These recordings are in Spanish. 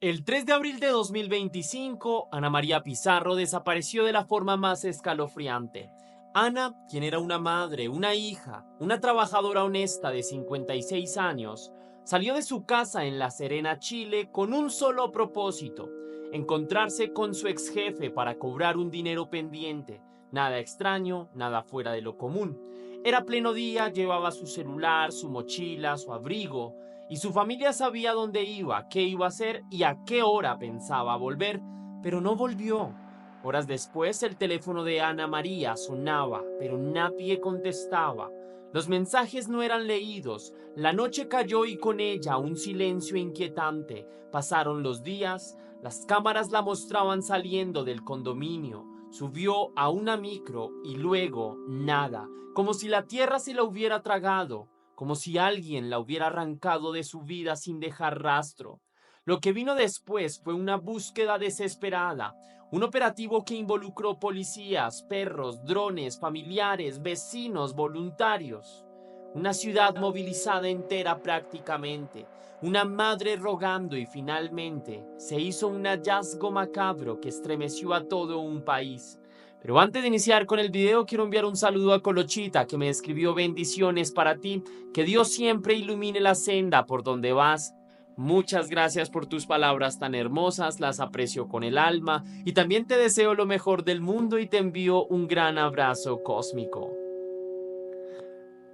El 3 de abril de 2025, Ana María Pizarro desapareció de la forma más escalofriante. Ana, quien era una madre, una hija, una trabajadora honesta de 56 años, salió de su casa en La Serena, Chile, con un solo propósito: encontrarse con su ex jefe para cobrar un dinero pendiente. Nada extraño, nada fuera de lo común. Era pleno día, llevaba su celular, su mochila, su abrigo, y su familia sabía dónde iba, qué iba a hacer y a qué hora pensaba volver, pero no volvió. Horas después, el teléfono de Ana María sonaba, pero nadie contestaba. Los mensajes no eran leídos. La noche cayó y con ella un silencio inquietante. Pasaron los días, las cámaras la mostraban saliendo del condominio. Subió a una micro y luego nada, como si la tierra se la hubiera tragado, como si alguien la hubiera arrancado de su vida sin dejar rastro. Lo que vino después fue una búsqueda desesperada, un operativo que involucró policías, perros, drones, familiares, vecinos, voluntarios. Una ciudad movilizada entera prácticamente, una madre rogando y finalmente se hizo un hallazgo macabro que estremeció a todo un país. Pero antes de iniciar con el video, quiero enviar un saludo a Colochita, que me escribió: bendiciones para ti, que Dios siempre ilumine la senda por donde vas. Muchas gracias por tus palabras tan hermosas, las aprecio con el alma y también te deseo lo mejor del mundo y te envío un gran abrazo cósmico.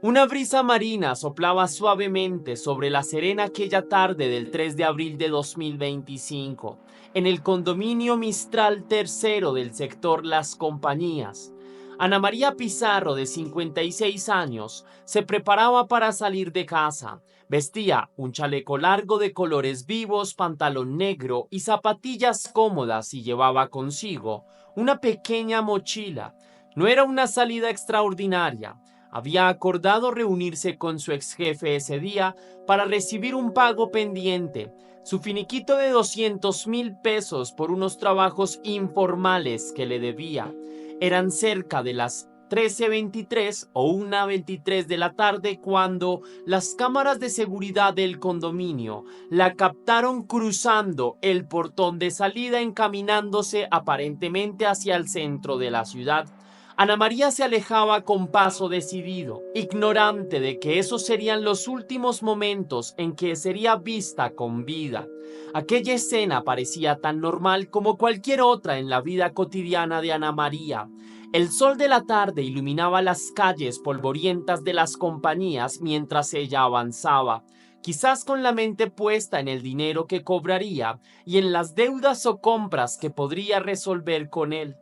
Una brisa marina soplaba suavemente sobre La Serena aquella tarde del 3 de abril de 2025, en el condominio Mistral tercero del sector Las Compañías. Ana María Pizarro, de 56 años, se preparaba para salir de casa. Vestía un chaleco largo de colores vivos, pantalón negro y zapatillas cómodas, y llevaba consigo una pequeña mochila. No era una salida extraordinaria. Había acordado reunirse con su ex jefe ese día para recibir un pago pendiente, su finiquito de 200,000 pesos por unos trabajos informales que le debía. Eran cerca de las 13:23 o 1:23 de la tarde cuando las cámaras de seguridad del condominio la captaron cruzando el portón de salida, encaminándose aparentemente hacia el centro de la ciudad. Ana María se alejaba con paso decidido, ignorante de que esos serían los últimos momentos en que sería vista con vida. Aquella escena parecía tan normal como cualquier otra en la vida cotidiana de Ana María. El sol de la tarde iluminaba las calles polvorientas de Las Compañías mientras ella avanzaba, quizás con la mente puesta en el dinero que cobraría y en las deudas o compras que podría resolver con él.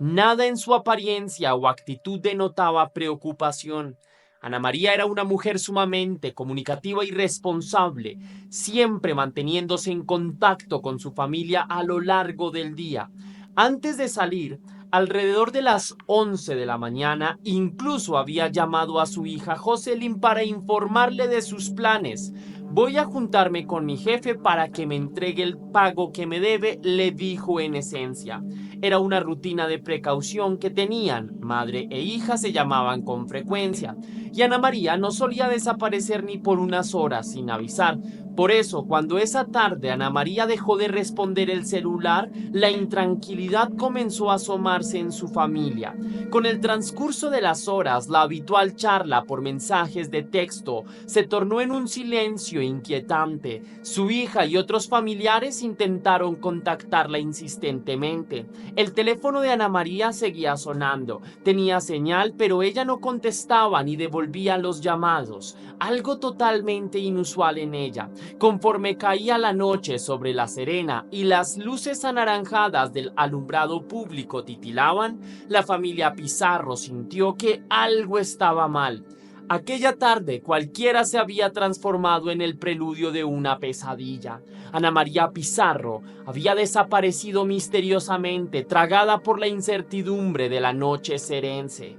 Nada en su apariencia o actitud denotaba preocupación. Ana María era una mujer sumamente comunicativa y responsable, siempre manteniéndose en contacto con su familia a lo largo del día. Antes de salir, alrededor de las 11 de la mañana, incluso había llamado a su hija Jocelyn para informarle de sus planes. Voy a juntarme con mi jefe para que me entregue el pago que me debe, le dijo en esencia. Era una rutina de precaución que tenían. Madre e hija se llamaban con frecuencia, y Ana María no solía desaparecer ni por unas horas sin avisar. Por eso, cuando esa tarde Ana María dejó de responder el celular, la intranquilidad comenzó a asomarse en su familia. Con el transcurso de las horas, la habitual charla por mensajes de texto se tornó en un silencio inquietante. Su hija y otros familiares intentaron contactarla insistentemente. El teléfono de Ana María seguía sonando. Tenía señal, pero ella no contestaba ni devolvía los llamados, algo totalmente inusual en ella. Conforme caía la noche sobre La Serena y las luces anaranjadas del alumbrado público titilaban, la familia Pizarro sintió que algo estaba mal. Aquella tarde cualquiera se había transformado en el preludio de una pesadilla. Ana María Pizarro había desaparecido misteriosamente, tragada por la incertidumbre de la noche serense.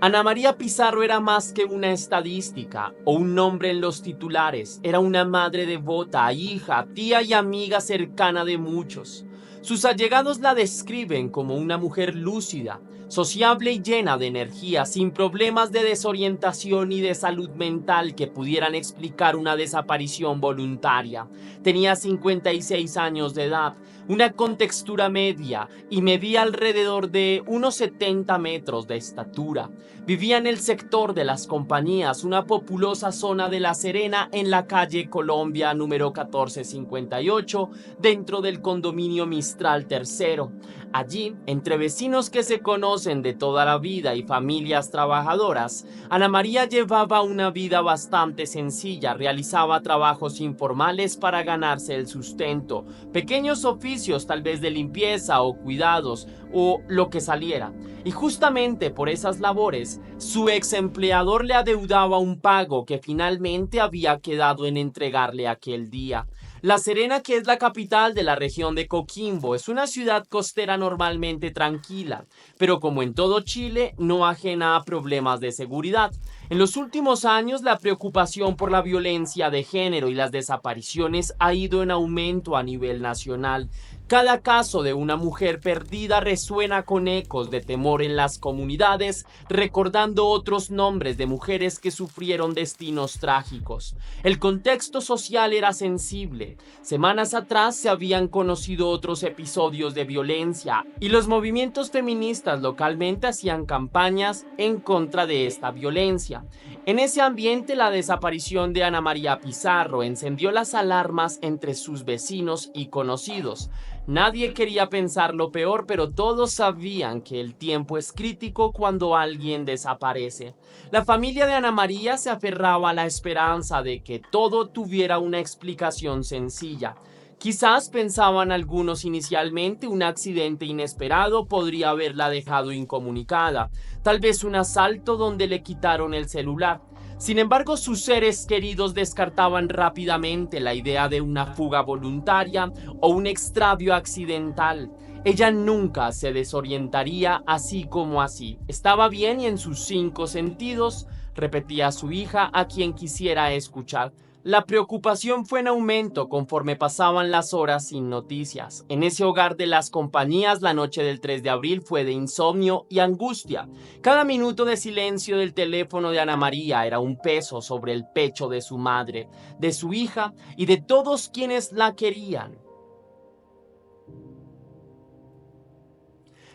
Ana María Pizarro era más que una estadística o un nombre en los titulares. Era una madre devota, hija, tía y amiga cercana de muchos. Sus allegados la describen como una mujer lúcida, sociable y llena de energía, sin problemas de desorientación y de salud mental que pudieran explicar una desaparición voluntaria. Tenía 56 años de edad, una contextura media y medía alrededor de unos 70 metros de estatura. Vivía en el sector de las Compañías, una populosa zona de La Serena en la calle Colombia número 1458, dentro del condominio Mistral III. Allí, entre vecinos que se conocen de toda la vida y familias trabajadoras, Ana María llevaba una vida bastante sencilla, realizaba trabajos informales para ganarse el sustento, pequeños oficios tal vez de limpieza o cuidados o lo que saliera. Y justamente por esas labores, su ex empleador le adeudaba un pago que finalmente había quedado en entregarle aquel día. La Serena, que es la capital de la región de Coquimbo, es una ciudad costera normalmente tranquila, pero como en todo Chile, no ajena a problemas de seguridad. En los últimos años, la preocupación por la violencia de género y las desapariciones ha ido en aumento a nivel nacional. Cada caso de una mujer perdida resuena con ecos de temor en las comunidades, recordando otros nombres de mujeres que sufrieron destinos trágicos. El contexto social era sensible. Semanas atrás se habían conocido otros episodios de violencia y los movimientos feministas localmente hacían campañas en contra de esta violencia. En ese ambiente, la desaparición de Ana María Pizarro encendió las alarmas entre sus vecinos y conocidos. Nadie quería pensar lo peor, pero todos sabían que el tiempo es crítico cuando alguien desaparece. La familia de Ana María se aferraba a la esperanza de que todo tuviera una explicación sencilla. Quizás pensaban algunos inicialmente un accidente inesperado podría haberla dejado incomunicada, tal vez un asalto donde le quitaron el celular. Sin embargo, sus seres queridos descartaban rápidamente la idea de una fuga voluntaria o un extravío accidental. Ella nunca se desorientaría así como así. Estaba bien y en sus 5 sentidos, repetía su hija a quien quisiera escuchar. La preocupación fue en aumento conforme pasaban las horas sin noticias. En ese hogar de las Compañías, la noche del 3 de abril fue de insomnio y angustia. Cada minuto de silencio del teléfono de Ana María era un peso sobre el pecho de su madre, de su hija y de todos quienes la querían.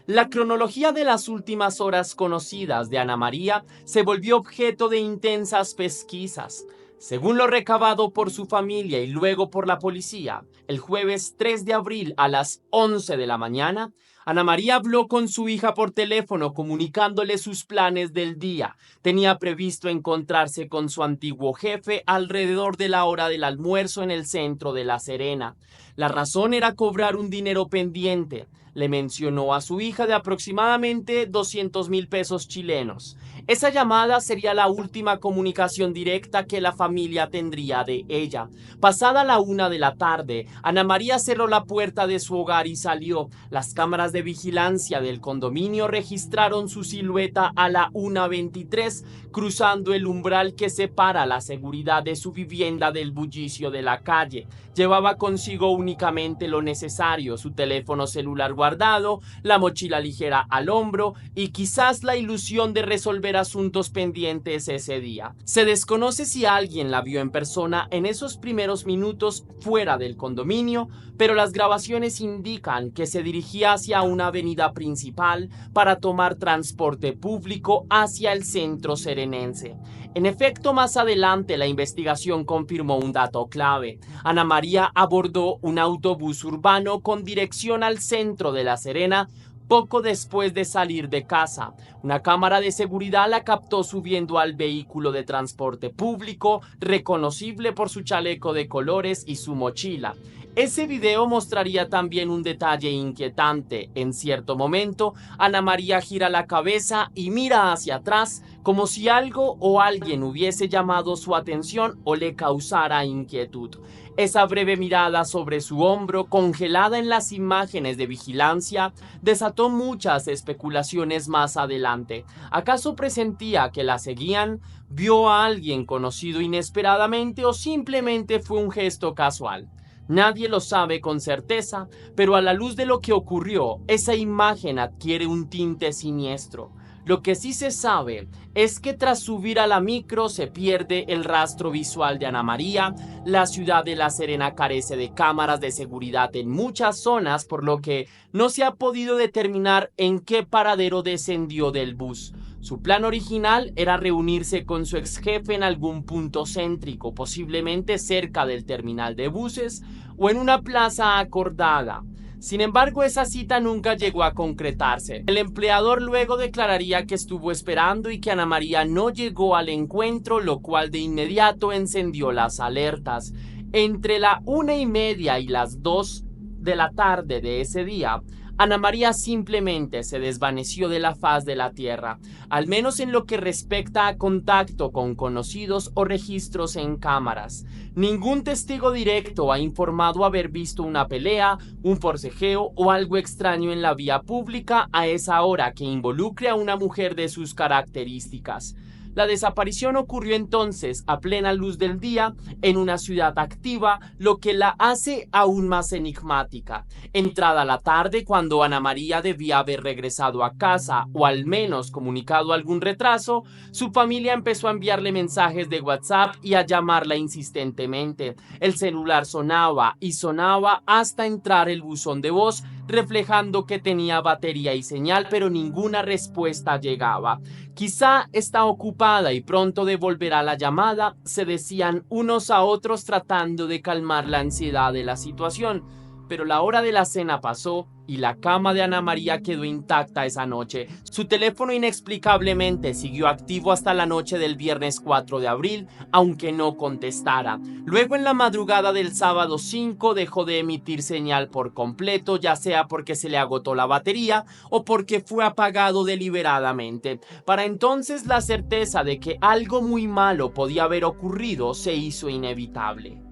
La cronología de las últimas horas conocidas de Ana María se volvió objeto de intensas pesquisas. Según lo recabado por su familia y luego por la policía, el jueves 3 de abril a las 11 de la mañana, Ana María habló con su hija por teléfono comunicándole sus planes del día. Tenía previsto encontrarse con su antiguo jefe alrededor de la hora del almuerzo en el centro de La Serena. La razón era cobrar un dinero pendiente. Le mencionó a su hija de aproximadamente 200,000 pesos chilenos. Esa llamada sería la última comunicación directa que la familia tendría de ella. Pasada la 1 de la tarde, Ana María cerró la puerta de su hogar y salió. Las cámaras de vigilancia del condominio registraron su silueta a la 1:23, cruzando el umbral que separa la seguridad de su vivienda del bullicio de la calle. Llevaba consigo únicamente lo necesario, su teléfono celular guardado, la mochila ligera al hombro y quizás la ilusión de resolver asuntos pendientes ese día. Se desconoce si alguien la vio en persona en esos primeros minutos fuera del condominio, pero las grabaciones indican que se dirigía hacia una avenida principal para tomar transporte público hacia el centro serenense. En efecto, más adelante la investigación confirmó un dato clave. Ana María abordó un autobús urbano con dirección al centro de La Serena poco después de salir de casa. Una cámara de seguridad la captó subiendo al vehículo de transporte público, reconocible por su chaleco de colores y su mochila. Ese video mostraría también un detalle inquietante. En cierto momento, Ana María gira la cabeza y mira hacia atrás como si algo o alguien hubiese llamado su atención o le causara inquietud. Esa breve mirada sobre su hombro, congelada en las imágenes de vigilancia, desató muchas especulaciones más adelante. ¿Acaso presentía que la seguían? ¿Vio a alguien conocido inesperadamente o simplemente fue un gesto casual? Nadie lo sabe con certeza, pero a la luz de lo que ocurrió, esa imagen adquiere un tinte siniestro. Lo que sí se sabe es que tras subir a la micro se pierde el rastro visual de Ana María. La ciudad de La Serena carece de cámaras de seguridad en muchas zonas, por lo que no se ha podido determinar en qué paradero descendió del bus. Su plan original era reunirse con su ex jefe en algún punto céntrico, posiblemente cerca del terminal de buses o en una plaza acordada. Sin embargo, esa cita nunca llegó a concretarse. El empleador luego declararía que estuvo esperando y que Ana María no llegó al encuentro, lo cual de inmediato encendió las alertas. Entre la 1:30 y las 2 de la tarde de ese día, Ana María simplemente se desvaneció de la faz de la tierra, al menos en lo que respecta a contacto con conocidos o registros en cámaras. Ningún testigo directo ha informado haber visto una pelea, un forcejeo o algo extraño en la vía pública a esa hora que involucre a una mujer de sus características. La desaparición ocurrió entonces a plena luz del día en una ciudad activa, lo que la hace aún más enigmática. Entrada la tarde, cuando Ana María debía haber regresado a casa o al menos comunicado algún retraso, su familia empezó a enviarle mensajes de WhatsApp y a llamarla insistentemente. El celular sonaba y sonaba hasta entrar el buzón de voz, reflejando que tenía batería y señal, pero ninguna respuesta llegaba. Quizá está ocupada y pronto devolverá la llamada, se decían unos a otros tratando de calmar la ansiedad de la situación. Pero la hora de la cena pasó y la cama de Ana María quedó intacta esa noche. Su teléfono inexplicablemente siguió activo hasta la noche del viernes 4 de abril, aunque no contestara. Luego, en la madrugada del sábado 5, dejó de emitir señal por completo, ya sea porque se le agotó la batería o porque fue apagado deliberadamente. Para entonces, la certeza de que algo muy malo podía haber ocurrido se hizo inevitable.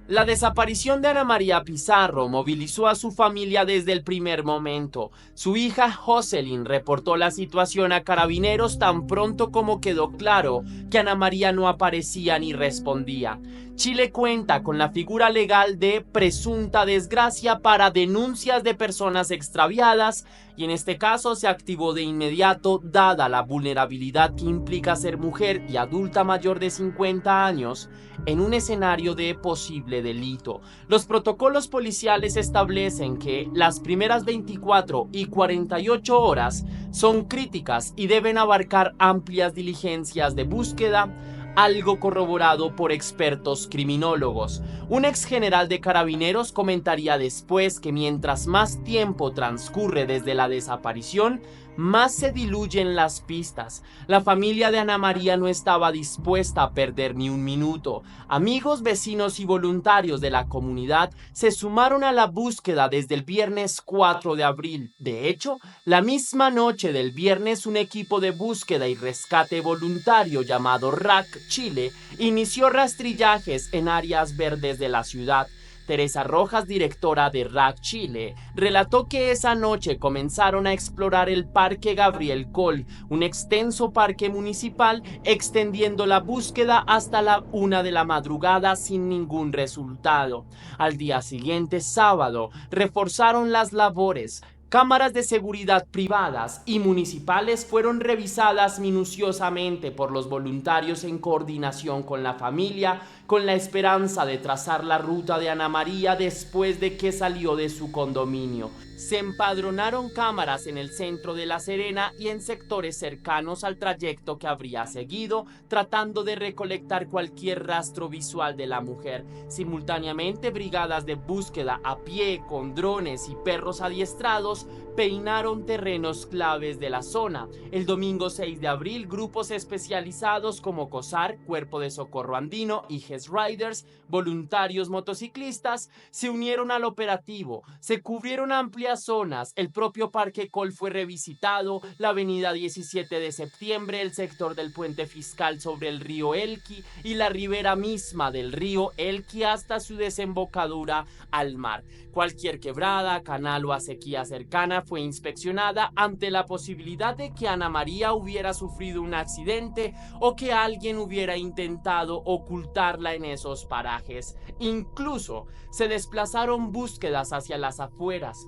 La desaparición de Ana María Pizarro movilizó a su familia desde el primer momento. Su hija Jocelyn reportó la situación a Carabineros tan pronto como quedó claro que Ana María no aparecía ni respondía. Chile cuenta con la figura legal de presunta desgracia para denuncias de personas extraviadas y en este caso se activó de inmediato dada la vulnerabilidad que implica ser mujer y adulta mayor de 50 años en un escenario de posible delito. Los protocolos policiales establecen que las primeras 24 y 48 horas son críticas y deben abarcar amplias diligencias de búsqueda, algo corroborado por expertos criminólogos. Un ex general de Carabineros comentaría después que mientras más tiempo transcurre desde la desaparición, más se diluyen las pistas. La familia de Ana María no estaba dispuesta a perder ni un minuto. Amigos, vecinos y voluntarios de la comunidad se sumaron a la búsqueda desde el viernes 4 de abril. De hecho, la misma noche del viernes, un equipo de búsqueda y rescate voluntario llamado RAC Chile inició rastrillajes en áreas verdes de la ciudad. Teresa Rojas, directora de RAC Chile, relató que esa noche comenzaron a explorar el Parque Gabriel Coll, un extenso parque municipal, extendiendo la búsqueda hasta la 1 de la madrugada sin ningún resultado. Al día siguiente, sábado, reforzaron las labores. Cámaras de seguridad privadas y municipales fueron revisadas minuciosamente por los voluntarios en coordinación con la familia, con la esperanza de trazar la ruta de Ana María después de que salió de su condominio. Se empadronaron cámaras en el centro de La Serena y en sectores cercanos al trayecto que habría seguido, tratando de recolectar cualquier rastro visual de la mujer. Simultáneamente, brigadas de búsqueda a pie, con drones y perros adiestrados, peinaron terrenos claves de la zona. El domingo 6 de abril, grupos especializados como COSAR, Cuerpo de Socorro Andino, y GES Riders, voluntarios motociclistas, se unieron al operativo. Se cubrieron amplias zonas, el propio Parque Coll fue revisitado, la avenida 17 de septiembre, el sector del puente fiscal sobre el río Elqui y la ribera misma del río Elqui hasta su desembocadura al mar. Cualquier quebrada, canal o acequia cercana fue inspeccionada ante la posibilidad de que Ana María hubiera sufrido un accidente o que alguien hubiera intentado ocultarla buscarla en esos parajes. Incluso se desplazaron búsquedas hacia las afueras.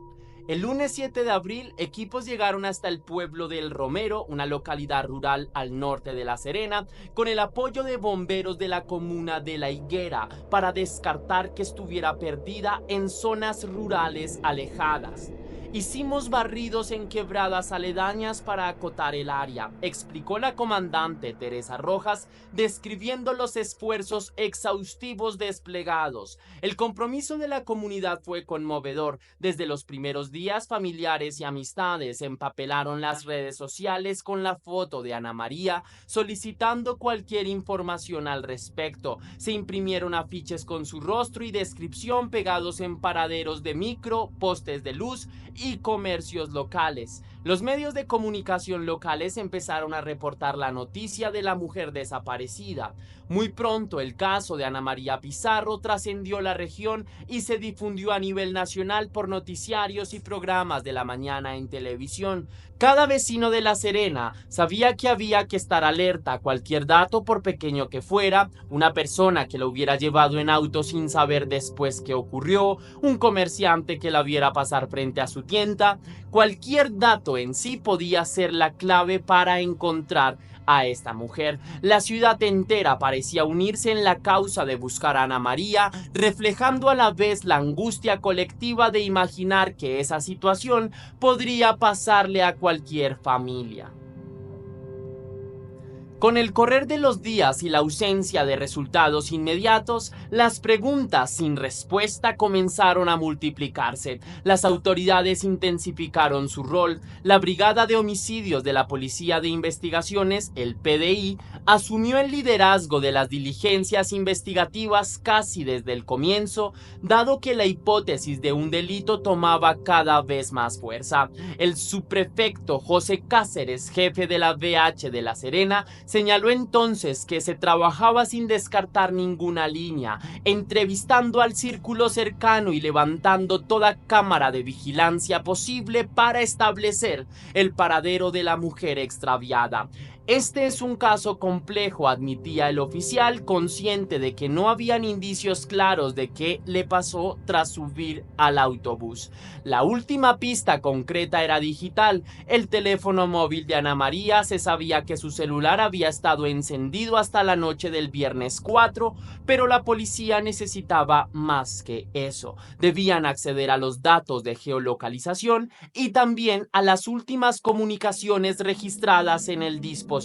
El lunes 7 de abril, equipos llegaron hasta el pueblo del Romero, una localidad rural al norte de La Serena, con el apoyo de bomberos de la comuna de La Higuera para descartar que estuviera perdida en zonas rurales alejadas. Hicimos barridos en quebradas aledañas para acotar el área, explicó la comandante Teresa Rojas, describiendo los esfuerzos exhaustivos desplegados. El compromiso de la comunidad fue conmovedor. Desde los primeros días, familiares y amistades empapelaron las redes sociales con la foto de Ana María, solicitando cualquier información al respecto. Se imprimieron afiches con su rostro y descripción pegados en paraderos de micro, postes de luz y comercios locales. Los medios de comunicación locales empezaron a reportar la noticia de la mujer desaparecida. Muy pronto el caso de Ana María Pizarro trascendió la región y se difundió a nivel nacional por noticiarios y programas de la mañana en televisión. Cada vecino de La Serena sabía que había que estar alerta a cualquier dato, por pequeño que fuera, una persona que lo hubiera llevado en auto sin saber después qué ocurrió, un comerciante que la viera pasar frente a su tienda. Cualquier dato en sí podía ser la clave para encontrar a esta mujer. La ciudad entera parecía unirse en la causa de buscar a Ana María, reflejando a la vez la angustia colectiva de imaginar que esa situación podría pasarle a cualquier familia. Con el correr de los días y la ausencia de resultados inmediatos, las preguntas sin respuesta comenzaron a multiplicarse. Las autoridades intensificaron su rol. La Brigada de Homicidios de la Policía de Investigaciones, el PDI, asumió el liderazgo de las diligencias investigativas casi desde el comienzo, dado que la hipótesis de un delito tomaba cada vez más fuerza. El subprefecto José Cáceres, jefe de la BH de La Serena, señaló entonces que se trabajaba sin descartar ninguna línea, entrevistando al círculo cercano y levantando toda cámara de vigilancia posible para establecer el paradero de la mujer extraviada. Este es un caso complejo, admitía el oficial, consciente de que no habían indicios claros de qué le pasó tras subir al autobús. La última pista concreta era digital. El teléfono móvil de Ana María, se sabía que su celular había estado encendido hasta la noche del viernes 4, pero la policía necesitaba más que eso. Debían acceder a los datos de geolocalización y también a las últimas comunicaciones registradas en el dispositivo.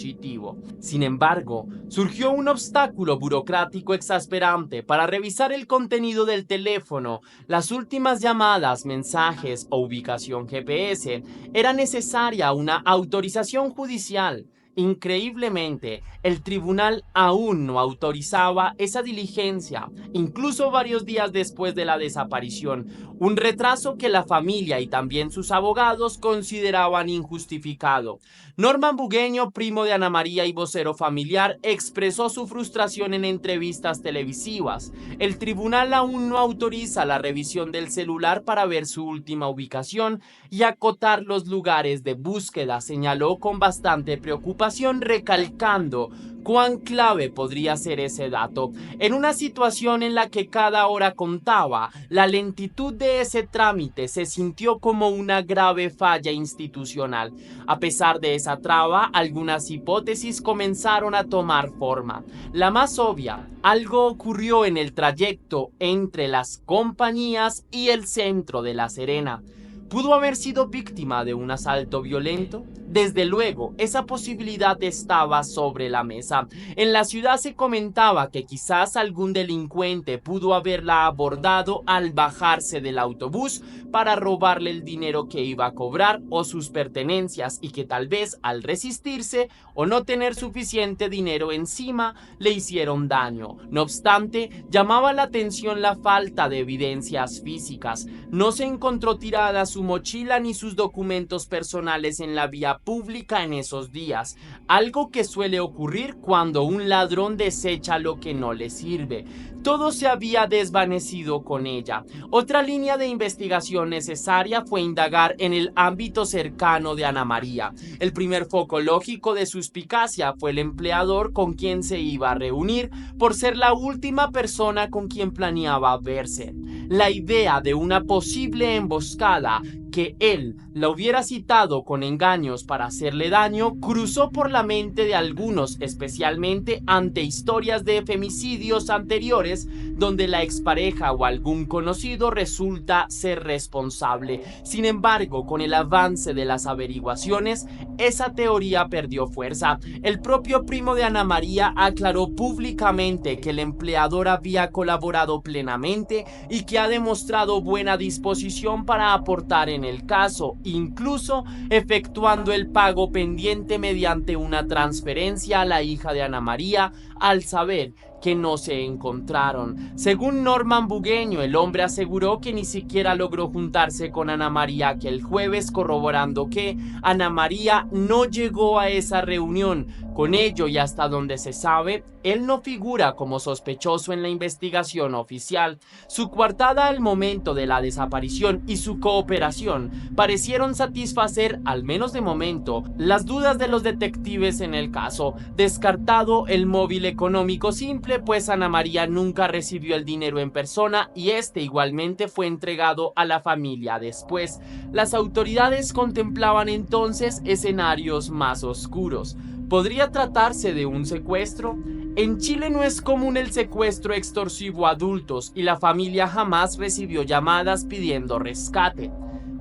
Sin embargo, surgió un obstáculo burocrático exasperante. Para revisar el contenido del teléfono, las últimas llamadas, mensajes o ubicación GPS, era necesaria una autorización judicial. Increíblemente, el tribunal aún no autorizaba esa diligencia, incluso varios días después de la desaparición, un retraso que la familia y también sus abogados consideraban injustificado. Norman Bugueño, primo de Ana María y vocero familiar, expresó su frustración en entrevistas televisivas. El tribunal aún no autoriza la revisión del celular para ver su última ubicación y acotar los lugares de búsqueda, señaló con bastante preocupación, recalcando cuán clave podría ser ese dato. En una situación en la que cada hora contaba, la lentitud de ese trámite se sintió como una grave falla institucional. A pesar de esa traba, algunas hipótesis comenzaron a tomar forma. La más obvia, algo ocurrió en el trayecto entre las compañías y el centro de La Serena. ¿Pudo haber sido víctima de un asalto violento? Desde luego, esa posibilidad estaba sobre la mesa. En la ciudad se comentaba que quizás algún delincuente pudo haberla abordado al bajarse del autobús para robarle el dinero que iba a cobrar o sus pertenencias, y que tal vez al resistirse o no tener suficiente dinero encima le hicieron daño. No obstante, llamaba la atención la falta de evidencias físicas. No se encontró tirada su mochila ni sus documentos personales en la vía vía pública en esos días, algo que suele ocurrir cuando un ladrón desecha lo que no le sirve. Todo se había desvanecido con ella. Otra línea de investigación necesaria fue indagar en el ámbito cercano de Ana María. El primer foco lógico de suspicacia fue el empleador con quien se iba a reunir, por ser la última persona con quien planeaba verse. La idea de una posible emboscada, que él la hubiera citado con engaños para hacerle daño, cruzó por la mente de algunos, especialmente ante historias de femicidios anteriores donde la expareja o algún conocido resulta ser responsable. Sin embargo, con el avance de las averiguaciones, esa teoría perdió fuerza. El propio primo de Ana María aclaró públicamente que el empleador había colaborado plenamente y que ha demostrado buena disposición para aportar en el caso, incluso efectuando el pago pendiente mediante una transferencia a la hija de Ana María al saber que no se encontraron. Según Norman Bugueño, el hombre aseguró que ni siquiera logró juntarse con Ana María aquel jueves, corroborando que Ana María no llegó a esa reunión. Con ello, y hasta donde se sabe, él no figura como sospechoso en la investigación oficial. Su coartada al momento de la desaparición y su cooperación parecieron satisfacer, al menos de momento, las dudas de los detectives en el caso. Descartado el móvil económico simple, pues Ana María nunca recibió el dinero en persona y este igualmente fue entregado a la familia después. Las autoridades contemplaban entonces escenarios más oscuros. ¿Podría tratarse de un secuestro? En Chile no es común el secuestro extorsivo a adultos y la familia jamás recibió llamadas pidiendo rescate.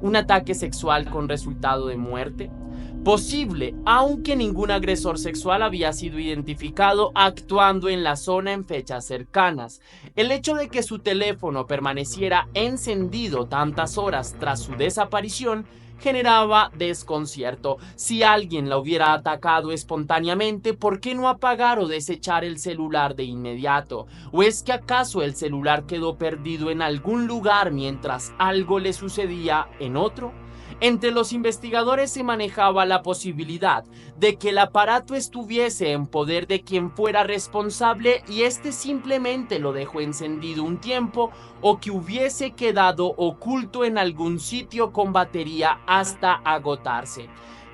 ¿Un ataque sexual con resultado de muerte? Posible, aunque ningún agresor sexual había sido identificado actuando en la zona en fechas cercanas. El hecho de que su teléfono permaneciera encendido tantas horas tras su desaparición generaba desconcierto. Si alguien la hubiera atacado espontáneamente, ¿por qué no apagar o desechar el celular de inmediato? ¿O es que acaso el celular quedó perdido en algún lugar mientras algo le sucedía en otro? Entre los investigadores se manejaba la posibilidad de que el aparato estuviese en poder de quien fuera responsable y este simplemente lo dejó encendido un tiempo, o que hubiese quedado oculto en algún sitio con batería hasta agotarse.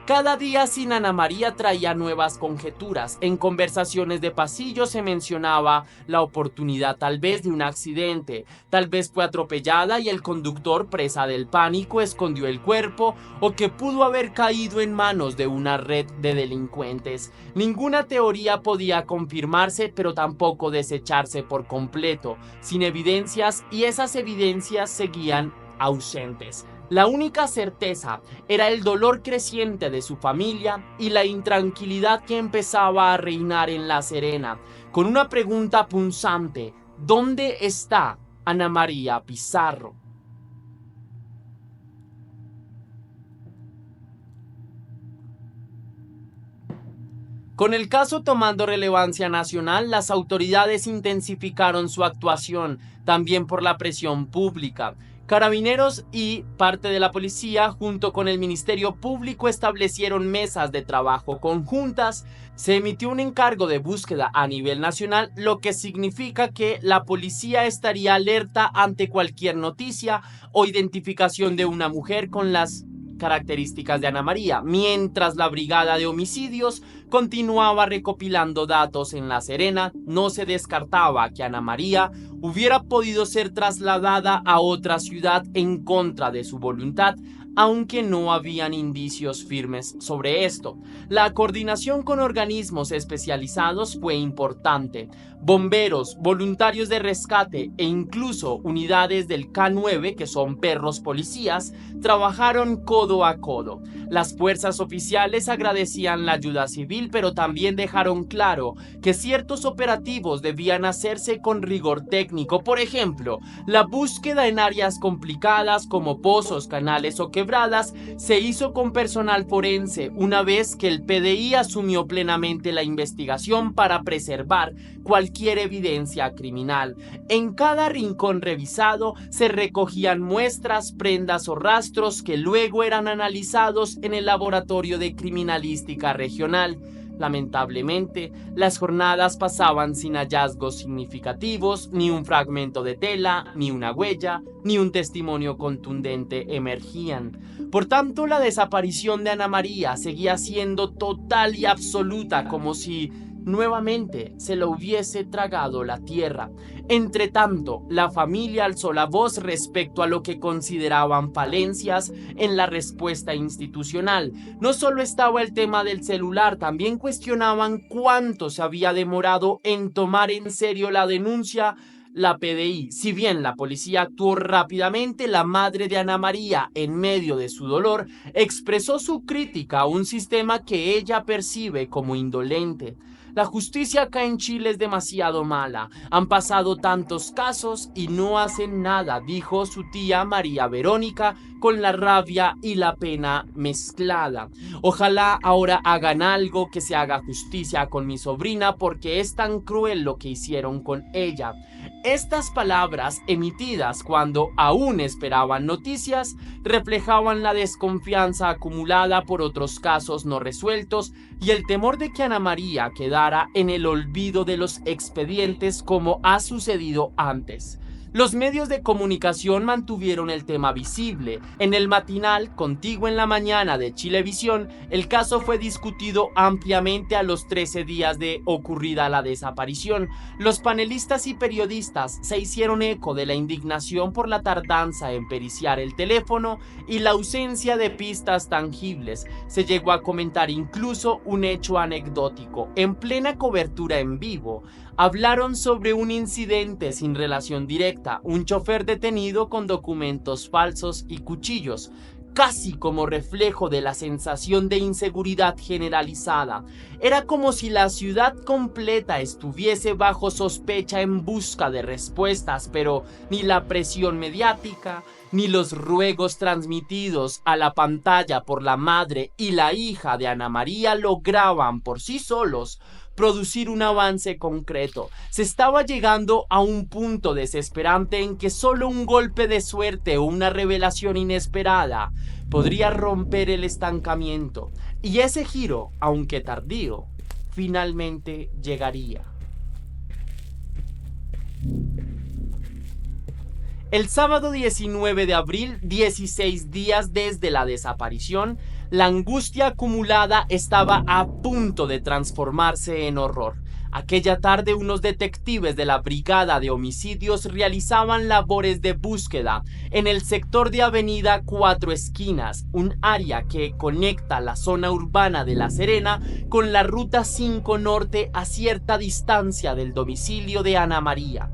Cada día sin Ana María traía nuevas conjeturas. En conversaciones de pasillo se mencionaba la oportunidad tal vez de un accidente. Tal vez fue atropellada y el conductor, presa del pánico, escondió el cuerpo, o que pudo haber caído en manos de una red de delincuentes. Ninguna teoría podía confirmarse, pero tampoco desecharse por completo, sin evidencias, y esas evidencias seguían ausentes. La única certeza era el dolor creciente de su familia y la intranquilidad que empezaba a reinar en La Serena, con una pregunta punzante: ¿dónde está Ana María Pizarro? Con el caso tomando relevancia nacional, las autoridades intensificaron su actuación, también por la presión pública. Carabineros y parte de la policía, junto con el Ministerio Público, establecieron mesas de trabajo conjuntas. Se emitió un encargo de búsqueda a nivel nacional, lo que significa que la policía estaría alerta ante cualquier noticia o identificación de una mujer con las características de Ana María, mientras la brigada de homicidios continuaba recopilando datos en La Serena. No se descartaba que Ana María hubiera podido ser trasladada a otra ciudad en contra de su voluntad, aunque no habían indicios firmes sobre esto. La coordinación con organismos especializados fue importante. Bomberos, voluntarios de rescate e incluso unidades del K9, que son perros policías, trabajaron codo a codo. Las fuerzas oficiales agradecían la ayuda civil civil, pero también dejaron claro que ciertos operativos debían hacerse con rigor técnico. Por ejemplo, la búsqueda en áreas complicadas como pozos, canales o quebradas se hizo con personal forense una vez que el PDI asumió plenamente la investigación para preservar cualquier evidencia criminal. En cada rincón revisado se recogían muestras, prendas o rastros que luego eran analizados en el laboratorio de criminalística regional. Lamentablemente, las jornadas pasaban sin hallazgos significativos, ni un fragmento de tela, ni una huella, ni un testimonio contundente emergían. Por tanto, la desaparición de Ana María seguía siendo total y absoluta, como si nuevamente se lo hubiese tragado la tierra. Entre tanto, la familia alzó la voz respecto a lo que consideraban falencias en la respuesta institucional. No solo estaba el tema del celular, también cuestionaban cuánto se había demorado en tomar en serio la denuncia la PDI. Si bien la policía actuó rápidamente, la madre de Ana María, en medio de su dolor, expresó su crítica a un sistema que ella percibe como indolente. La justicia acá en Chile es demasiado mala. Han pasado tantos casos y no hacen nada, dijo su tía María Verónica con la rabia y la pena mezclada. Ojalá ahora hagan algo, que se haga justicia con mi sobrina, porque es tan cruel lo que hicieron con ella. Estas palabras, emitidas cuando aún esperaban noticias, reflejaban la desconfianza acumulada por otros casos no resueltos y el temor de que Ana María quedara en el olvido de los expedientes, como ha sucedido antes. Los medios de comunicación mantuvieron el tema visible. En el matinal Contigo en la Mañana de Chilevisión, el caso fue discutido ampliamente a los 13 días de ocurrida la desaparición. Los panelistas y periodistas se hicieron eco de la indignación por la tardanza en periciar el teléfono y la ausencia de pistas tangibles. Se llegó a comentar incluso un hecho anecdótico. En plena cobertura en vivo, hablaron sobre un incidente sin relación directa, un chofer detenido con documentos falsos y cuchillos, casi como reflejo de la sensación de inseguridad generalizada. Era como si la ciudad completa estuviese bajo sospecha en busca de respuestas, pero ni la presión mediática, ni los ruegos transmitidos a la pantalla por la madre y la hija de Ana María lograban por sí solos producir un avance concreto. Se estaba llegando a un punto desesperante en que solo un golpe de suerte o una revelación inesperada podría romper el estancamiento. Y ese giro, aunque tardío, finalmente llegaría. El sábado 19 de abril, 16 días desde la desaparición, la angustia acumulada estaba a punto de transformarse en horror. Aquella tarde, unos detectives de la Brigada de Homicidios realizaban labores de búsqueda en el sector de Avenida Cuatro Esquinas, un área que conecta la zona urbana de La Serena con la Ruta 5 Norte a cierta distancia del domicilio de Ana María.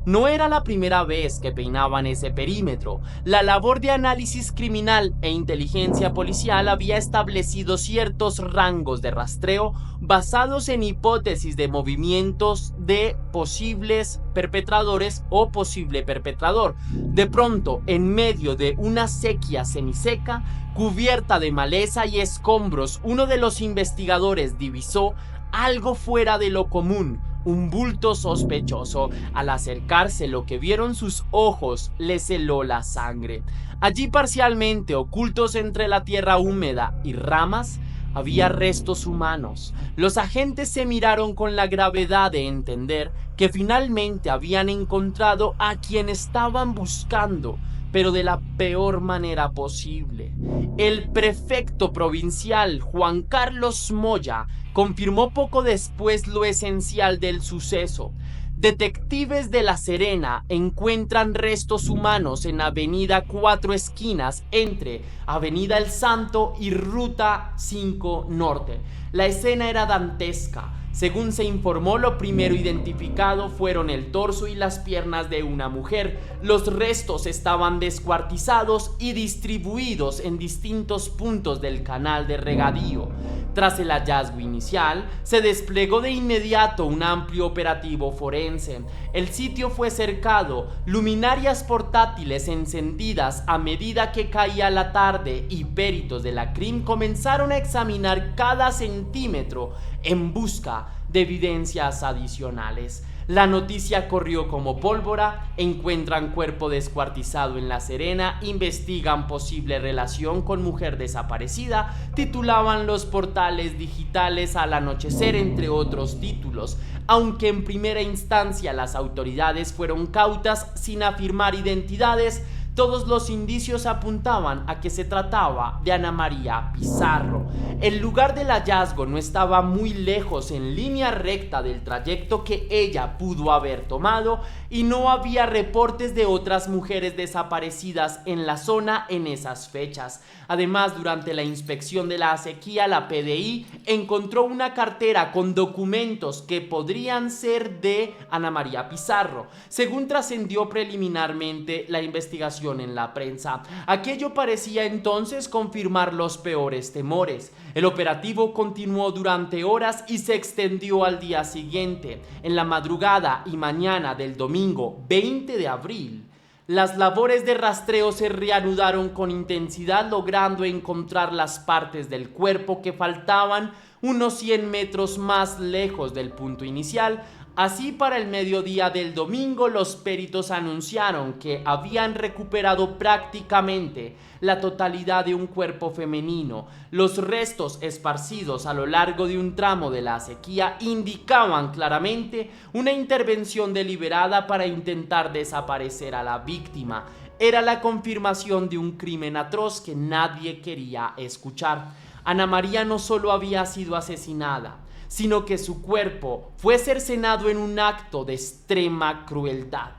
No era la primera vez que peinaban ese perímetro. La labor de análisis criminal e inteligencia policial había establecido ciertos rangos de rastreo basados en hipótesis de movimientos de posibles perpetradores o posible perpetrador. De pronto, en medio de una sequía semiseca, cubierta de maleza y escombros, uno de los investigadores divisó algo fuera de lo común. Un bulto sospechoso. Al acercarse, lo que vieron sus ojos les heló la sangre. Allí, parcialmente ocultos entre la tierra húmeda y ramas, había restos humanos. Los agentes se miraron con la gravedad de entender que finalmente habían encontrado a quien estaban buscando, pero de la peor manera posible. El prefecto provincial Juan Carlos Moya confirmó poco después lo esencial del suceso. Detectives de La Serena encuentran restos humanos en Avenida Cuatro Esquinas entre Avenida El Santo y Ruta 5 Norte. La escena era dantesca. Según se informó, lo primero identificado fueron el torso y las piernas de una mujer. Los restos estaban descuartizados y distribuidos en distintos puntos del canal de regadío. Tras el hallazgo inicial, se desplegó de inmediato un amplio operativo forense. El sitio fue cercado, luminarias portátiles encendidas a medida que caía la tarde y peritos de la CRIM comenzaron a examinar cada centímetro en busca de evidencias adicionales. La noticia corrió como pólvora, encuentran cuerpo descuartizado en La Serena, investigan posible relación con mujer desaparecida, titulaban los portales digitales al anochecer, entre otros títulos. Aunque en primera instancia las autoridades fueron cautas sin afirmar identidades, todos los indicios apuntaban a que se trataba de Ana María Pizarro. El lugar del hallazgo no estaba muy lejos en línea recta del trayecto que ella pudo haber tomado y no había reportes de otras mujeres desaparecidas en la zona en esas fechas. Además, durante la inspección de la acequia, la PDI encontró una cartera con documentos que podrían ser de Ana María Pizarro, según trascendió preliminarmente la investigación en la prensa. Aquello parecía entonces confirmar los peores temores. El operativo continuó durante horas y se extendió al día siguiente. En la madrugada y mañana del domingo 20 de abril, las labores de rastreo se reanudaron con intensidad, logrando encontrar las partes del cuerpo que faltaban unos 100 metros más lejos del punto inicial. Así, para el mediodía del domingo, los peritos anunciaron que habían recuperado prácticamente la totalidad de un cuerpo femenino. Los restos esparcidos a lo largo de un tramo de la acequia indicaban claramente una intervención deliberada para intentar desaparecer a la víctima. Era la confirmación de un crimen atroz que nadie quería escuchar. Ana María no solo había sido asesinada, sino que su cuerpo fue cercenado en un acto de extrema crueldad.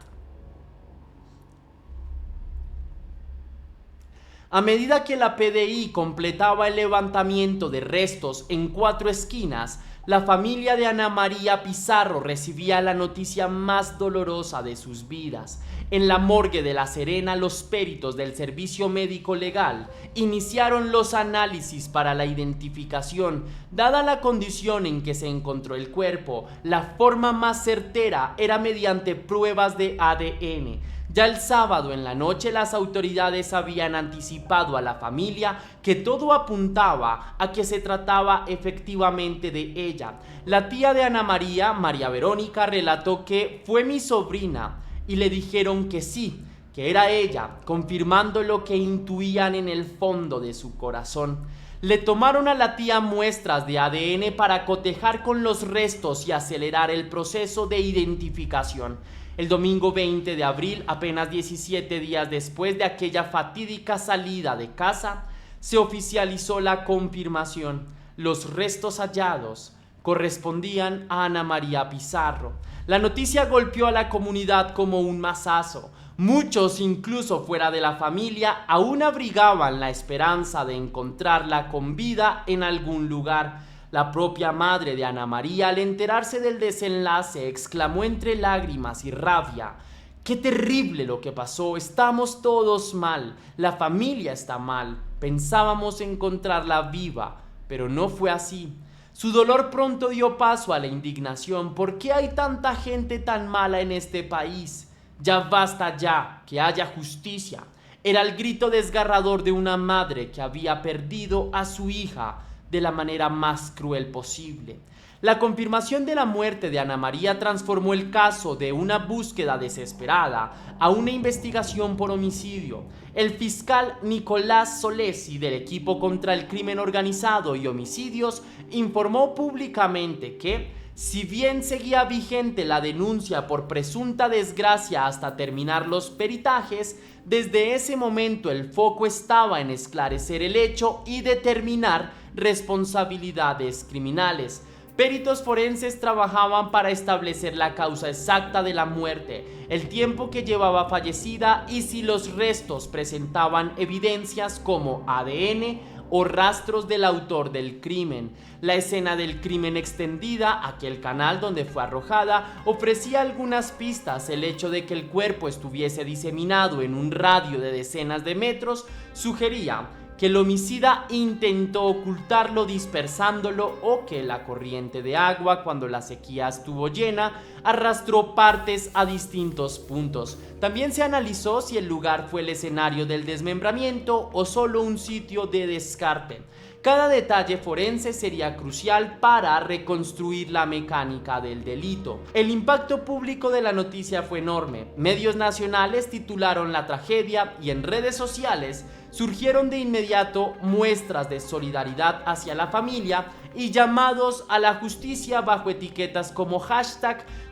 A medida que la PDI completaba el levantamiento de restos en 4 esquinas, la familia de Ana María Pizarro recibía la noticia más dolorosa de sus vidas. En la morgue de La Serena, los peritos del Servicio Médico Legal iniciaron los análisis para la identificación. Dada la condición en que se encontró el cuerpo, la forma más certera era mediante pruebas de ADN. Ya el sábado en la noche, las autoridades habían anticipado a la familia que todo apuntaba a que se trataba efectivamente de ella. La tía de Ana María, María Verónica, relató que fue mi sobrina y le dijeron que sí, que era ella, confirmando lo que intuían en el fondo de su corazón. Le tomaron a la tía muestras de ADN para cotejar con los restos y acelerar el proceso de identificación. El domingo 20 de abril, apenas 17 días después de aquella fatídica salida de casa, se oficializó la confirmación. Los restos hallados correspondían a Ana María Pizarro. La noticia golpeó a la comunidad como un mazazo. Muchos, incluso fuera de la familia, aún abrigaban la esperanza de encontrarla con vida en algún lugar. La propia madre de Ana María, al enterarse del desenlace, exclamó entre lágrimas y rabia: ¡qué terrible lo que pasó! Estamos todos mal, la familia está mal. Pensábamos encontrarla viva, pero no fue así. Su dolor pronto dio paso a la indignación. ¿Por qué hay tanta gente tan mala en este país? Ya basta ya, que haya justicia. Era el grito desgarrador de una madre que había perdido a su hija de la manera más cruel posible. La confirmación de la muerte de Ana María transformó el caso de una búsqueda desesperada a una investigación por homicidio. El fiscal Nicolás Solesi, del equipo contra el crimen organizado y homicidios, informó públicamente que, si bien seguía vigente la denuncia por presunta desgracia hasta terminar los peritajes, desde ese momento el foco estaba en esclarecer el hecho y determinar responsabilidades criminales. Peritos forenses trabajaban para establecer la causa exacta de la muerte, el tiempo que llevaba fallecida y si los restos presentaban evidencias como ADN o rastros del autor del crimen. La escena del crimen extendida, aquel canal donde fue arrojada, ofrecía algunas pistas. El hecho de que el cuerpo estuviese diseminado en un radio de decenas de metros sugería que el homicida intentó ocultarlo dispersándolo, o que la corriente de agua, cuando la sequía estuvo llena, arrastró partes a distintos puntos. También se analizó si el lugar fue el escenario del desmembramiento o solo un sitio de descarte. Cada detalle forense sería crucial para reconstruir la mecánica del delito. El impacto público de la noticia fue enorme. Medios nacionales titularon la tragedia y en redes sociales surgieron de inmediato muestras de solidaridad hacia la familia y llamados a la justicia bajo etiquetas como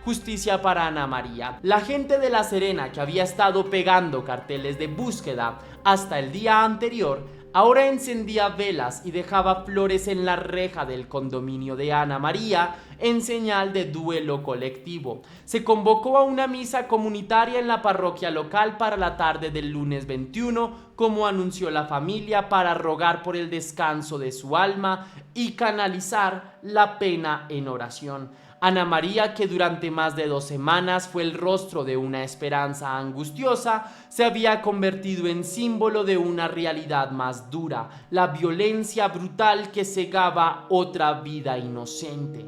#Justicia para Ana María. La gente de La Serena, que había estado pegando carteles de búsqueda hasta el día anterior, ahora encendía velas y dejaba flores en la reja del condominio de Ana María en señal de duelo colectivo. Se convocó a una misa comunitaria en la parroquia local para la tarde del lunes 21, como anunció la familia, para rogar por el descanso de su alma y canalizar la pena en oración. Ana María, que durante más de 2 semanas fue el rostro de una esperanza angustiosa, se había convertido en símbolo de una realidad más dura, la violencia brutal que cegaba otra vida inocente.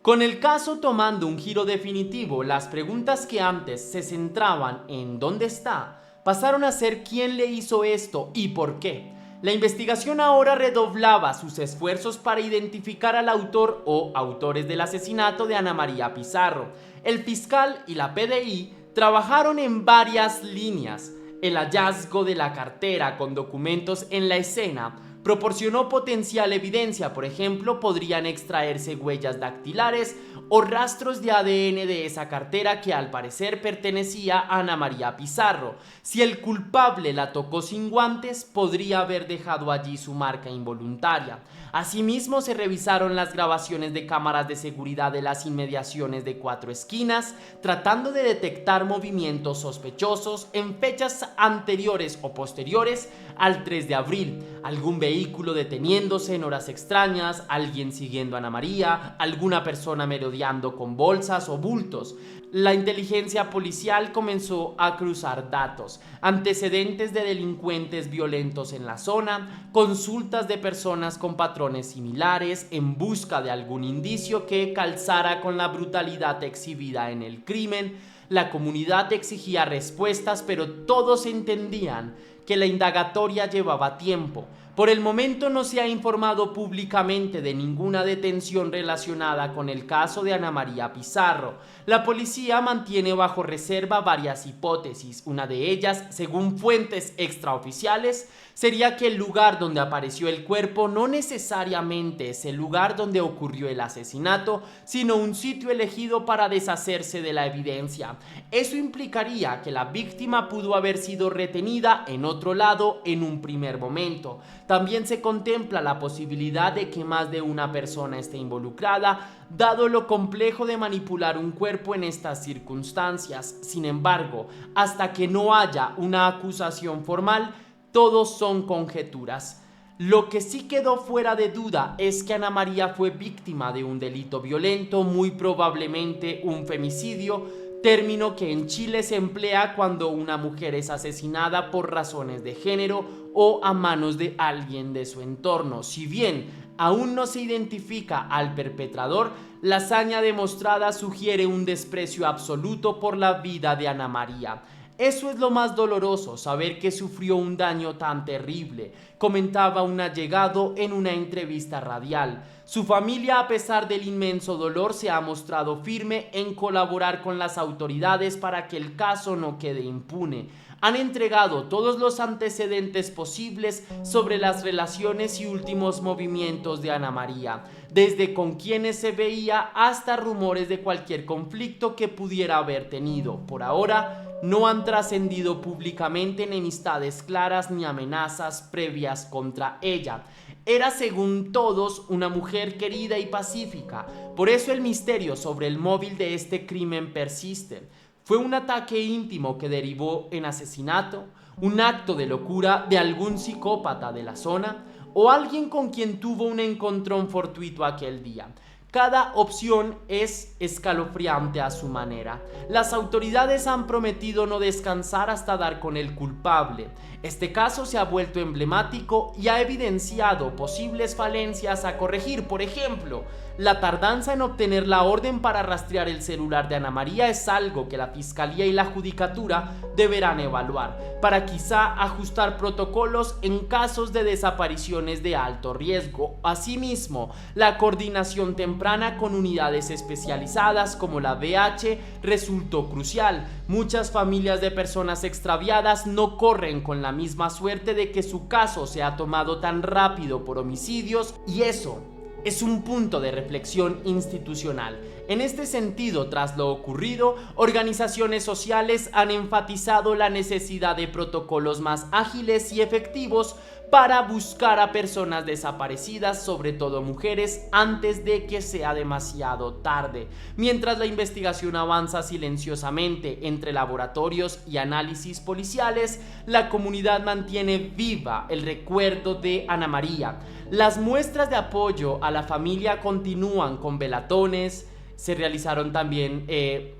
Con el caso tomando un giro definitivo, las preguntas que antes se centraban en ¿dónde está?, pasaron a ser ¿quién le hizo esto y por qué? La investigación ahora redoblaba sus esfuerzos para identificar al autor o autores del asesinato de Ana María Pizarro. El fiscal y la PDI trabajaron en varias líneas. El hallazgo de la cartera con documentos en la escena proporcionó potencial evidencia. Por ejemplo, podrían extraerse huellas dactilares o rastros de ADN de esa cartera que al parecer pertenecía a Ana María Pizarro. Si el culpable la tocó sin guantes, podría haber dejado allí su marca involuntaria. Asimismo, se revisaron las grabaciones de cámaras de seguridad de las inmediaciones de Cuatro Esquinas, tratando de detectar movimientos sospechosos en fechas anteriores o posteriores al 3 de abril. Algún vehículo deteniéndose en horas extrañas, alguien siguiendo a Ana María, alguna persona merodeando con bolsas o bultos. La inteligencia policial comenzó a cruzar datos, antecedentes de delincuentes violentos en la zona, consultas de personas con patrones similares en busca de algún indicio que calzara con la brutalidad exhibida en el crimen. La comunidad exigía respuestas, pero todos entendían que la indagatoria llevaba tiempo. Por el momento no se ha informado públicamente de ninguna detención relacionada con el caso de Ana María Pizarro. La policía mantiene bajo reserva varias hipótesis. Una de ellas, según fuentes extraoficiales, sería que el lugar donde apareció el cuerpo no necesariamente es el lugar donde ocurrió el asesinato, sino un sitio elegido para deshacerse de la evidencia. Eso implicaría que la víctima pudo haber sido retenida en otro lado en un primer momento. También se contempla la posibilidad de que más de una persona esté involucrada, dado lo complejo de manipular un cuerpo en estas circunstancias. Sin embargo, hasta que no haya una acusación formal, todos son conjeturas. Lo que sí quedó fuera de duda es que Ana María fue víctima de un delito violento, muy probablemente un femicidio, término que en Chile se emplea cuando una mujer es asesinada por razones de género o a manos de alguien de su entorno. Si bien aún no se identifica al perpetrador, la hazaña demostrada sugiere un desprecio absoluto por la vida de Ana María. Eso es lo más doloroso, saber que sufrió un daño tan terrible, comentaba un allegado en una entrevista radial. Su familia, a pesar del inmenso dolor, se ha mostrado firme en colaborar con las autoridades para que el caso no quede impune. Han entregado todos los antecedentes posibles sobre las relaciones y últimos movimientos de Ana María, desde con quienes se veía hasta rumores de cualquier conflicto que pudiera haber tenido. Por ahora, no han trascendido públicamente enemistades claras ni amenazas previas contra ella. Era, según todos, una mujer querida y pacífica. Por eso el misterio sobre el móvil de este crimen persiste. ¿Fue un ataque íntimo que derivó en asesinato? ¿Un acto de locura de algún psicópata de la zona? ¿O alguien con quien tuvo un encontrón fortuito aquel día? Cada opción es escalofriante a su manera. Las autoridades han prometido no descansar hasta dar con el culpable. Este caso se ha vuelto emblemático y ha evidenciado posibles falencias a corregir. Por ejemplo, la tardanza en obtener la orden para rastrear el celular de Ana María es algo que la Fiscalía y la Judicatura deberán evaluar, para quizá ajustar protocolos en casos de desapariciones de alto riesgo. Asimismo, la coordinación temprana con unidades especializadas como la BH resultó crucial. Muchas familias de personas extraviadas no corren con la misma suerte de que su caso sea tomado tan rápido por homicidios, y eso es un punto de reflexión institucional. En este sentido, tras lo ocurrido, organizaciones sociales han enfatizado la necesidad de protocolos más ágiles y efectivos para buscar a personas desaparecidas, sobre todo mujeres, antes de que sea demasiado tarde. Mientras la investigación avanza silenciosamente entre laboratorios y análisis policiales, la comunidad mantiene viva el recuerdo de Ana María. Las muestras de apoyo a la familia continúan con velatones. Se realizaron también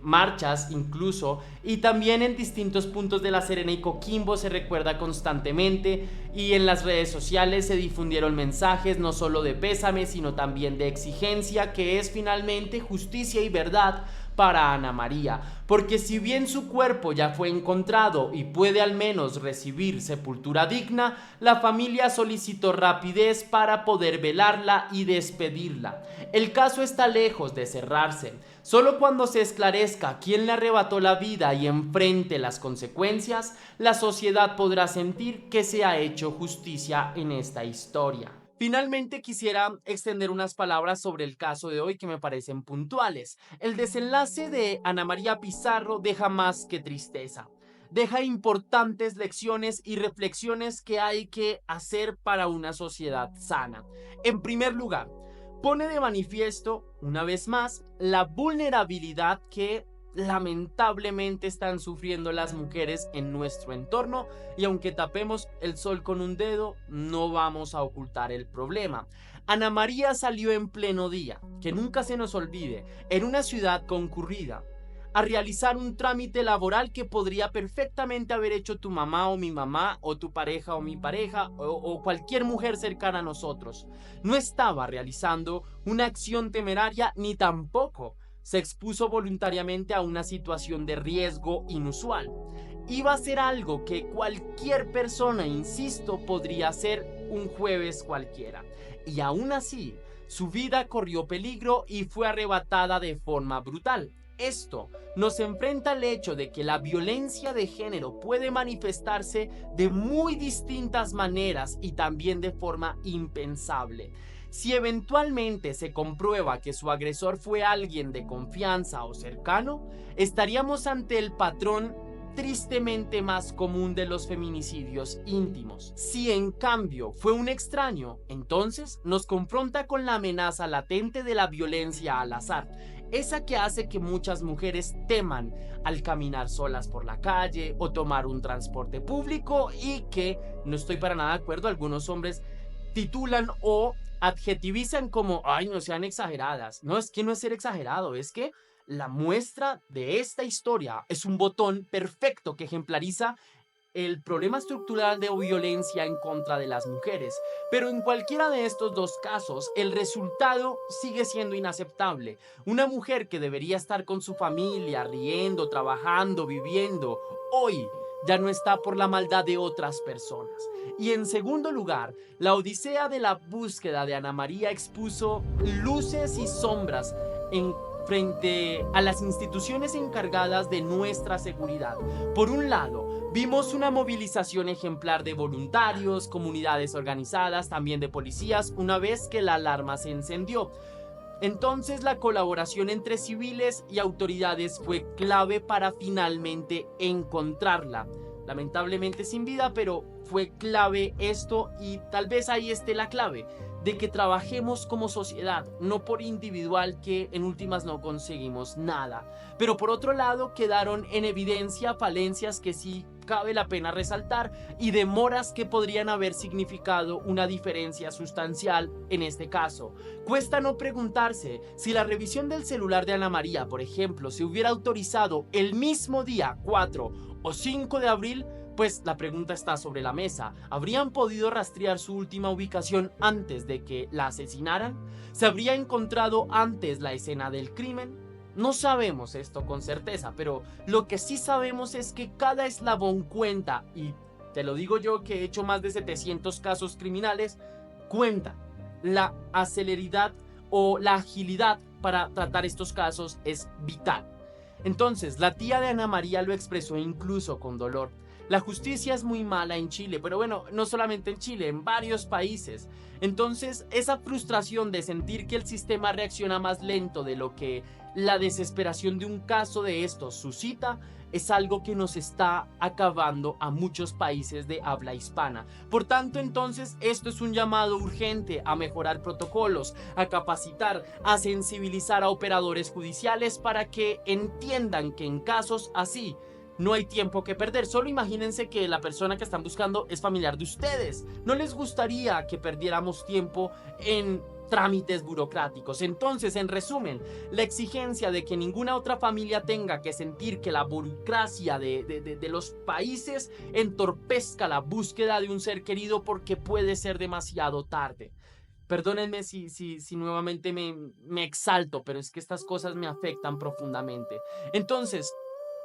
marchas incluso, y también en distintos puntos de La Serena y Coquimbo se recuerda constantemente, y en las redes sociales se difundieron mensajes no solo de pésame sino también de exigencia, que es finalmente justicia y verdad para Ana María, porque si bien su cuerpo ya fue encontrado y puede al menos recibir sepultura digna, la familia solicitó rapidez para poder velarla y despedirla. El caso está lejos de cerrarse. Solo cuando se esclarezca quién le arrebató la vida y enfrente las consecuencias, la sociedad podrá sentir que se ha hecho justicia en esta historia. Finalmente quisiera extender unas palabras sobre el caso de hoy que me parecen puntuales. El desenlace de Ana María Pizarro deja más que tristeza. Deja importantes lecciones y reflexiones que hay que hacer para una sociedad sana. En primer lugar, pone de manifiesto, una vez más, la vulnerabilidad que lamentablemente están sufriendo las mujeres en nuestro entorno, y aunque tapemos el sol con un dedo, no vamos a ocultar el problema. Ana María salió en pleno día, que nunca se nos olvide, en una ciudad concurrida, a realizar un trámite laboral que podría perfectamente haber hecho tu mamá o mi mamá, o tu pareja o mi pareja, o cualquier mujer cercana a nosotros. No estaba realizando una acción temeraria, ni tampoco se expuso voluntariamente a una situación de riesgo inusual. Iba a ser algo que cualquier persona, insisto, podría hacer un jueves cualquiera. Y aún así, su vida corrió peligro y fue arrebatada de forma brutal. Esto nos enfrenta al hecho de que la violencia de género puede manifestarse de muy distintas maneras y también de forma impensable. Si eventualmente se comprueba que su agresor fue alguien de confianza o cercano, estaríamos ante el patrón tristemente más común de los feminicidios íntimos. Si en cambio fue un extraño, entonces nos confronta con la amenaza latente de la violencia al azar, esa que hace que muchas mujeres teman al caminar solas por la calle o tomar un transporte público, y que, no estoy para nada de acuerdo, algunos hombres titulan o adjetivizan como, ay, no sean exageradas. No, es que no es ser exagerado, es que la muestra de esta historia es un botón perfecto que ejemplariza el problema estructural de violencia en contra de las mujeres. Pero en cualquiera de estos dos casos, el resultado sigue siendo inaceptable. Una mujer que debería estar con su familia, riendo, trabajando, viviendo, hoy ya no está por la maldad de otras personas. Y en segundo lugar, la odisea de la búsqueda de Ana María expuso luces y sombras frente a las instituciones encargadas de nuestra seguridad. Por un lado, vimos una movilización ejemplar de voluntarios, comunidades organizadas, también de policías, una vez que la alarma se encendió. Entonces la colaboración entre civiles y autoridades fue clave para finalmente encontrarla. Lamentablemente sin vida, pero fue clave esto, y tal vez ahí esté la clave. de que trabajemos como sociedad, no por individual, que en últimas no conseguimos nada. Pero por otro lado quedaron en evidencia falencias que sí cabe la pena resaltar y demoras que podrían haber significado una diferencia sustancial en este caso. Cuesta no preguntarse si la revisión del celular de Ana María, por ejemplo, se hubiera autorizado el mismo día 4 o 5 de abril, pues la pregunta está sobre la mesa. ¿Habrían podido rastrear su última ubicación antes de que la asesinaran? ¿Se habría encontrado antes la escena del crimen? No sabemos esto con certeza, pero lo que sí sabemos es que cada eslabón cuenta, y te lo digo yo que he hecho más de 700 casos criminales, cuenta. La celeridad o la agilidad para tratar estos casos es vital. Entonces, la tía de Ana María lo expresó incluso con dolor. La justicia es muy mala en Chile, pero bueno, no solamente en Chile, en varios países. Entonces, esa frustración de sentir que el sistema reacciona más lento de lo que la desesperación de un caso de estos suscita, es algo que nos está acabando a muchos países de habla hispana. Por tanto, entonces, esto es un llamado urgente a mejorar protocolos, a capacitar, a sensibilizar a operadores judiciales para que entiendan que en casos así no hay tiempo que perder. Solo imagínense que la persona que están buscando es familiar de ustedes. ¿No les gustaría que perdiéramos tiempo en trámites burocráticos? Entonces, en resumen, la exigencia de que ninguna otra familia tenga que sentir que la burocracia de los países entorpezca la búsqueda de un ser querido porque puede ser demasiado tarde. Perdónenme si nuevamente me exalto, pero es que estas cosas me afectan profundamente. Entonces,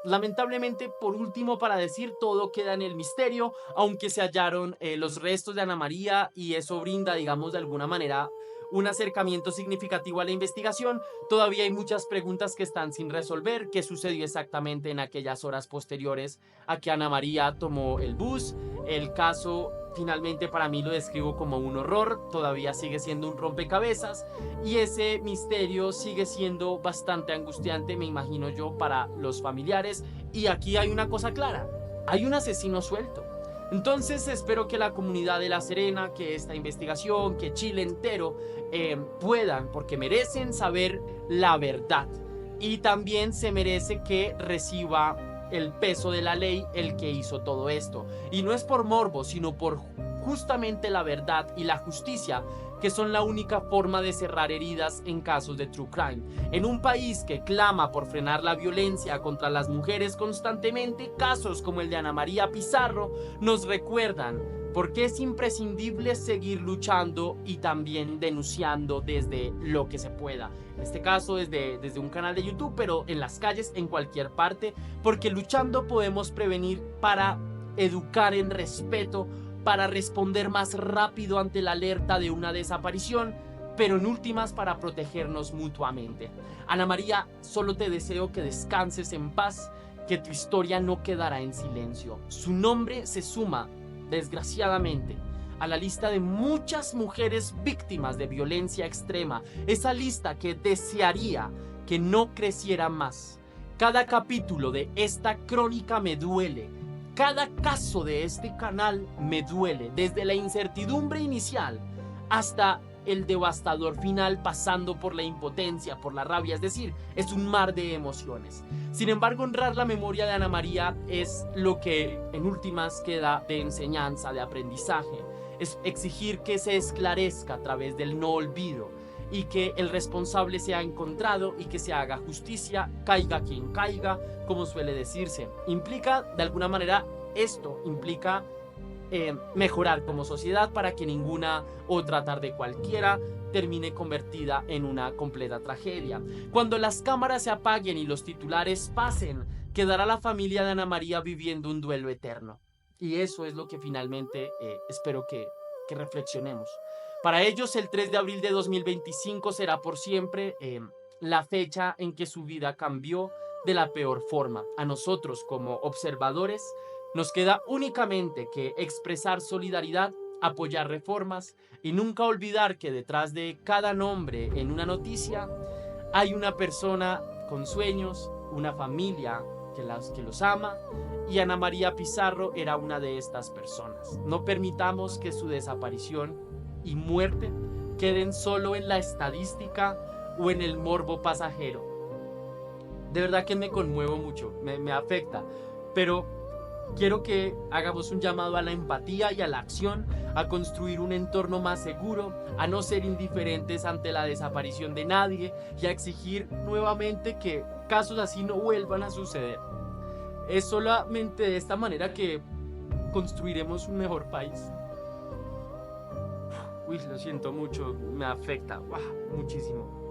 lamentablemente, por último, para decir, todo queda en el misterio, aunque se hallaron los restos de Ana María y eso brinda, digamos, de alguna manera un acercamiento significativo a la investigación. Todavía hay muchas preguntas que están sin resolver. ¿Qué sucedió exactamente en aquellas horas posteriores a que Ana María tomó el bus? El caso finalmente para mí lo describo como un horror, todavía sigue siendo un rompecabezas y ese misterio sigue siendo bastante angustiante, me imagino yo, para los familiares. Y aquí hay una cosa clara, hay un asesino suelto. Entonces espero que la comunidad de La Serena, que esta investigación, que Chile entero puedan, porque merecen saber la verdad y también se merece que reciba el peso de la ley el que hizo todo esto. Y no es por morbo, sino por justamente la verdad y la justicia, que son la única forma de cerrar heridas en casos de true crime. En un país que clama por frenar la violencia contra las mujeres constantemente, casos como el de Ana María Pizarro nos recuerdan por qué es imprescindible seguir luchando y también denunciando desde lo que se pueda. En este caso desde un canal de YouTube, pero en las calles, en cualquier parte, porque luchando podemos prevenir, para educar en respeto, para responder más rápido ante la alerta de una desaparición, pero en últimas para protegernos mutuamente. Ana María, solo te deseo que descanses en paz, que tu historia no quedará en silencio. Su nombre se suma, desgraciadamente, a la lista de muchas mujeres víctimas de violencia extrema, esa lista que desearía que no creciera más. Cada capítulo de esta crónica me duele. Cada caso de este canal me duele, desde la incertidumbre inicial hasta el devastador final, pasando por la impotencia, por la rabia, es decir, es un mar de emociones. Sin embargo, honrar la memoria de Ana María es lo que en últimas queda de enseñanza, de aprendizaje. Es exigir que se esclarezca a través del no olvido y que el responsable sea encontrado y que se haga justicia, caiga quien caiga, como suele decirse. Implica, de alguna manera, esto implica mejorar como sociedad para que ninguna otra tarde cualquiera termine convertida en una completa tragedia. Cuando las cámaras se apaguen y los titulares pasen, quedará la familia de Ana María viviendo un duelo eterno. Y eso es lo que finalmente espero que reflexionemos. Para ellos, el 3 de abril de 2025 será por siempre la fecha en que su vida cambió de la peor forma. A nosotros, como observadores, nos queda únicamente que expresar solidaridad, apoyar reformas y nunca olvidar que detrás de cada nombre en una noticia hay una persona con sueños, una familia que los ama, y Ana María Pizarro era una de estas personas. No permitamos que su desaparición y muerte queden solo en la estadística o en el morbo pasajero. De verdad que me conmuevo mucho, me afecta, pero quiero que hagamos un llamado a la empatía y a la acción, a construir un entorno más seguro, a no ser indiferentes ante la desaparición de nadie y a exigir nuevamente que casos así no vuelvan a suceder. Es solamente de esta manera que construiremos un mejor país. Uy, lo siento mucho, me afecta, muchísimo.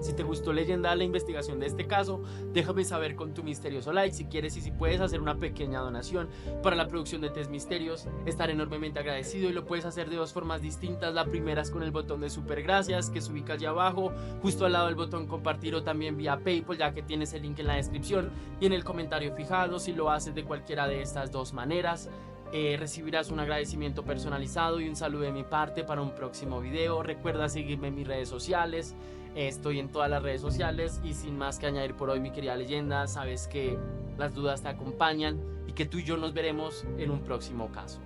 Si te gustó Leyenda la investigación de este caso, déjame saber con tu misterioso like. Si quieres y si puedes hacer una pequeña donación para la producción de Test Misterios, estaré enormemente agradecido y lo puedes hacer de dos formas distintas. La primera es con el botón de super gracias que se ubica allá abajo, justo al lado del botón compartir, o también vía PayPal, ya que tienes el link en la descripción y en el comentario fijado. Si lo haces de cualquiera de estas dos maneras, recibirás un agradecimiento personalizado y un saludo de mi parte para un próximo video. Recuerda seguirme en mis redes sociales, estoy en todas las redes sociales. Y sin más que añadir por hoy, mi querida Leyenda, sabes que las dudas te acompañan y que tú y yo nos veremos en un próximo caso.